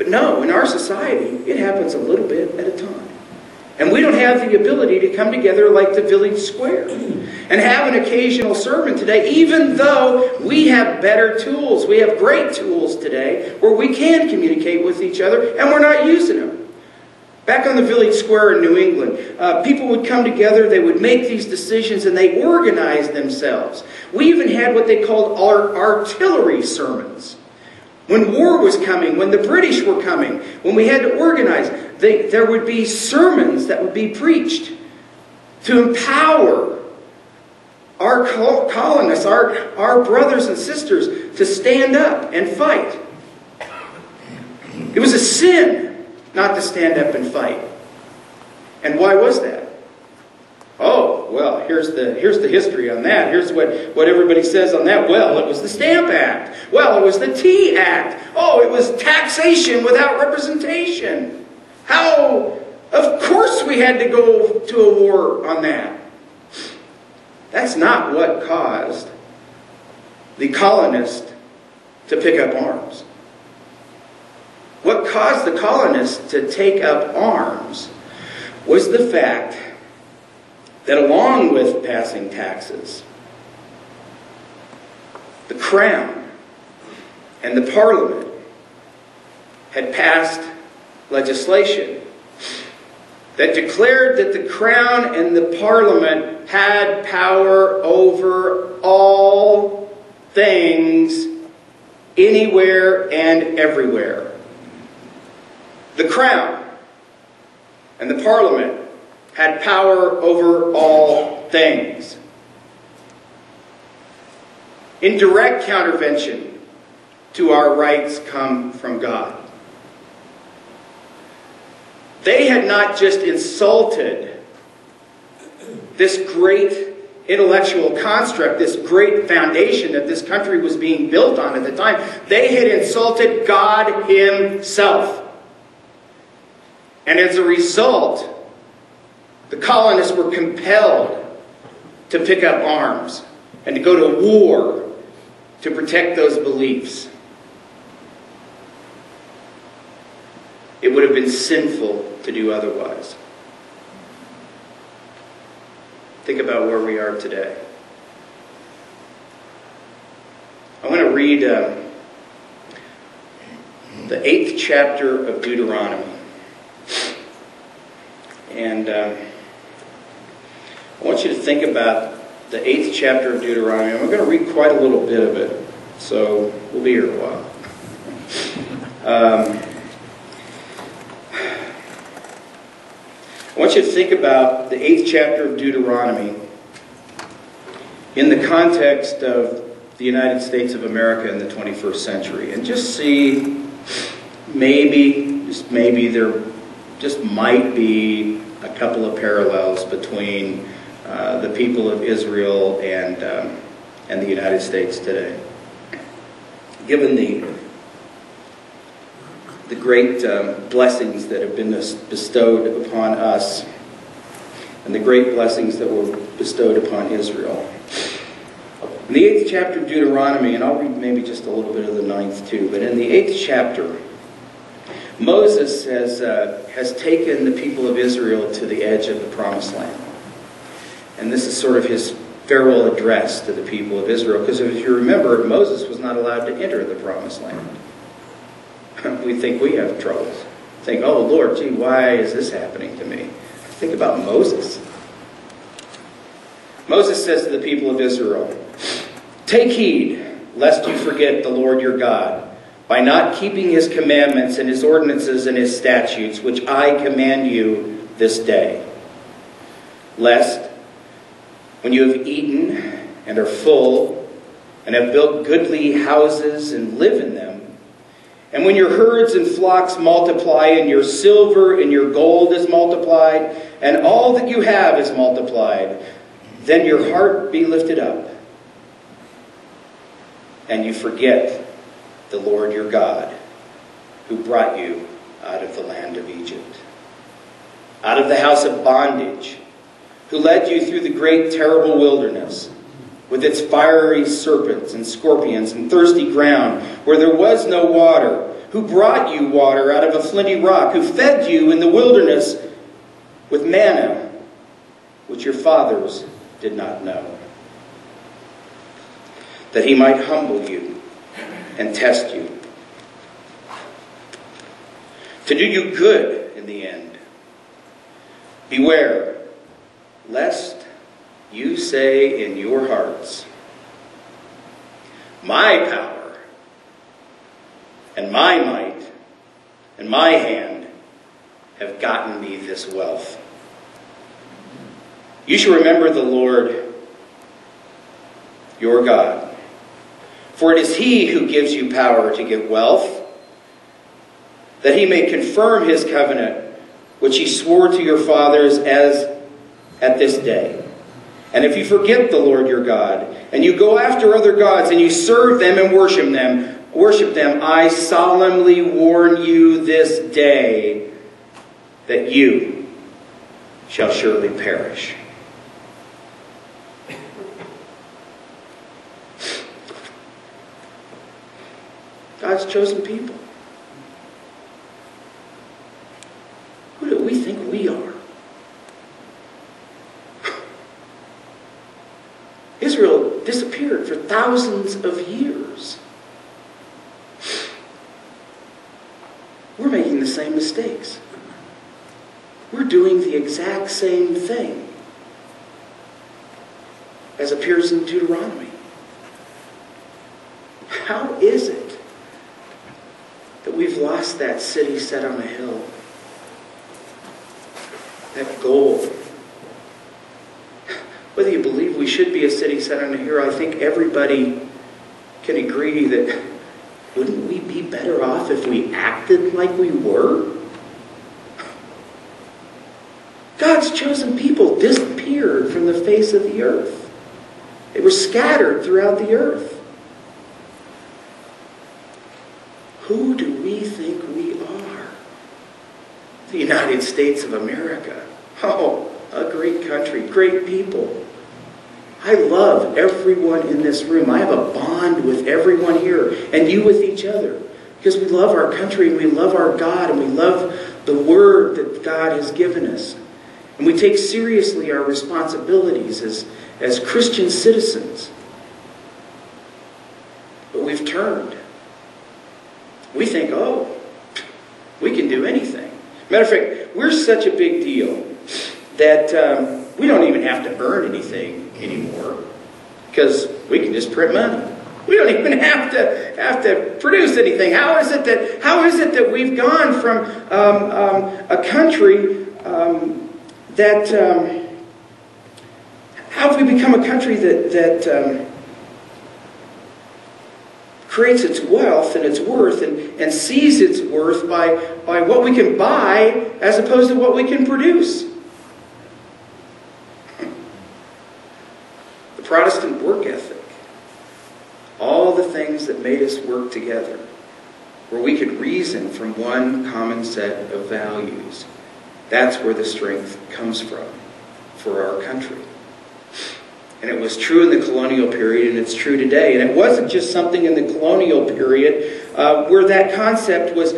But no, in our society, it happens a little bit at a time. And we don't have the ability to come together like the village square and have an occasional sermon today, even though we have better tools. We have great tools today where we can communicate with each other, and we're not using them. Back on the village square in New England, people would come together, they would make these decisions, and they organized themselves. We even had what they called our artillery sermons. When war was coming, when the British were coming, when we had to organize, there would be sermons that would be preached to empower our colonists, our brothers and sisters, to stand up and fight. It was a sin not to stand up and fight. And why was that? Oh, well, here's the history on that. Here's what everybody says on that. Well, it was the Stamp Act. Well, it was the Tea Act. Oh, it was taxation without representation. How? Of course we had to go to a war on that. That's not what caused the colonists to pick up arms. What caused the colonists to take up arms was the fact that along with passing taxes, the Crown and the Parliament had passed legislation that declared that the Crown and the Parliament had power over all things, anywhere and everywhere. The Crown and the Parliament had power over all things. In direct countervention to our rights come from God. They had not just insulted this great intellectual construct, this great foundation that this country was being built on at the time. They had insulted God Himself. And as a result, the colonists were compelled to pick up arms and to go to war to protect those beliefs. It would have been sinful to do otherwise. Think about where we are today. I want to read the 8th chapter of Deuteronomy. And I want you to think about the 8th chapter of Deuteronomy. I'm going to read quite a little bit of it, so we'll be here a while. I want you to think about the 8th chapter of Deuteronomy in the context of the United States of America in the 21st century, and just see maybe there just might be a couple of parallels between the people of Israel and the United States today. Given the great blessings that have been bestowed upon us and the great blessings that were bestowed upon Israel. In the 8th chapter of Deuteronomy, and I'll read maybe just a little bit of the 9th too, but in the 8th chapter, Moses has taken the people of Israel to the edge of the Promised Land. And this is sort of his farewell address to the people of Israel, because if you remember, Moses was not allowed to enter the Promised Land. We think we have troubles. Think, oh Lord, gee, why is this happening to me? Think about Moses. Moses says to the people of Israel, "Take heed, lest you forget the Lord your God, by not keeping His commandments and His ordinances and His statutes, which I command you this day. Lest, when you have eaten and are full, and have built goodly houses and live in them, and when your herds and flocks multiply, and your silver and your gold is multiplied, and all that you have is multiplied, then your heart be lifted up, and you forget the Lord your God, who brought you out of the land of Egypt, out of the house of bondage, who led you through the great terrible wilderness, with its fiery serpents and scorpions and thirsty ground, where there was no water, who brought you water out of a flinty rock, who fed you in the wilderness with manna, which your fathers did not know, that he might humble you and test you, to do you good in the end. Beware, lest you say in your hearts, my power and my might and my hand have gotten me this wealth. You shall remember the Lord your God, for it is he who gives you power to get wealth, that he may confirm his covenant, which he swore to your fathers as at this day. And if you forget the Lord your God, and you go after other gods, and you serve them and worship them, I solemnly warn you this day that you shall surely perish. God's chosen people. Who do we think we are? Israel disappeared for thousands of years. We're making the same mistakes. We're doing the exact same thing as appears in Deuteronomy. How is it that we've lost that city set on a hill? That goal. Whether you believe we should be a city set on a hill, I think everybody can agree that wouldn't we be better off if we acted like we were? God's chosen people disappeared from the face of the earth. They were scattered throughout the earth. Who do we think we are? The United States of America. Oh, a great country, great people. I love everyone in this room. I have a bond with everyone here, and you with each other, because we love our country, and we love our God, and we love the Word that God has given us. And we take seriously our responsibilities as Christian citizens. But we've turned. We think, oh, we can do anything. Matter of fact, we're such a big deal that we don't even have to earn anything anymore, because we can just print money. We don't even have to produce anything. How is it that we've gone from a country how have we become a country that creates its wealth and its worth and sees its worth by what we can buy as opposed to what we can produce? The Protestant work ethic. All the things that made us work together, where we could reason from one common set of values. That's where the strength comes from for our country. And it was true in the colonial period, and it's true today. And it wasn't just something in the colonial period where that concept was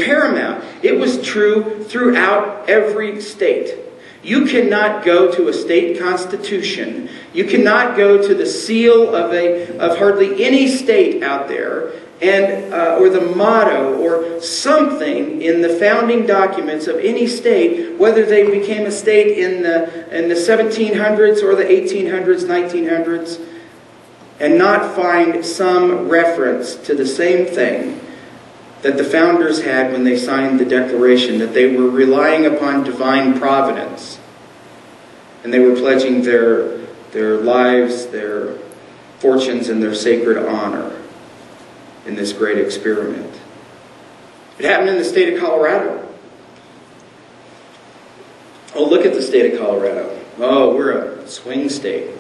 paramount. It was true throughout every state. You cannot go to a state constitution. You cannot go to the seal of hardly any state out there, and or the motto or something in the founding documents of any state, whether they became a state in the 1700s or the 1800s, 1900s, and not find some reference to the same thing that the founders had when they signed the Declaration, that they were relying upon divine providence, and they were pledging their lives, their fortunes, and their sacred honor in this great experiment. It happened in the state of Colorado. Oh, look at the state of Colorado. Oh, we're a swing state.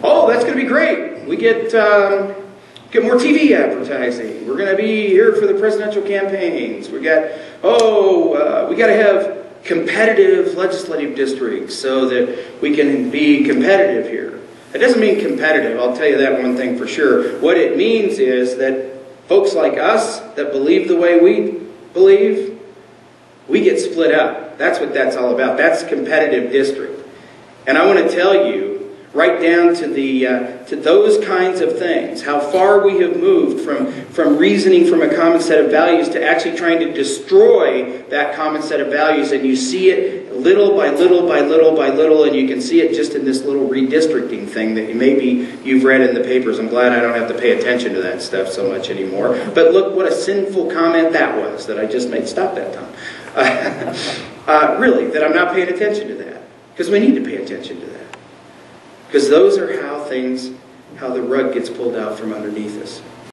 Oh, that's going to be great. We get more TV advertising. We're going to be here for the presidential campaigns. We got to have competitive legislative districts so that we can be competitive here. It doesn't mean competitive, I'll tell you that one thing for sure. What it means is that Folks like us that believe the way we believe, we get split up. That's what that's all about. That's competitive district. And I want to tell you, right down to those kinds of things, how far we have moved from reasoning from a common set of values to actually trying to destroy that common set of values. And you see it little by little by little by little, and you can see it just in this little redistricting thing that maybe you've read in the papers. I'm glad I don't have to pay attention to that stuff so much anymore. But look what a sinful comment that was that I just made. Stop that, Tom. Really, that I'm not paying attention to that. Because we need to pay attention to that. Because those are how the rug gets pulled out from underneath us.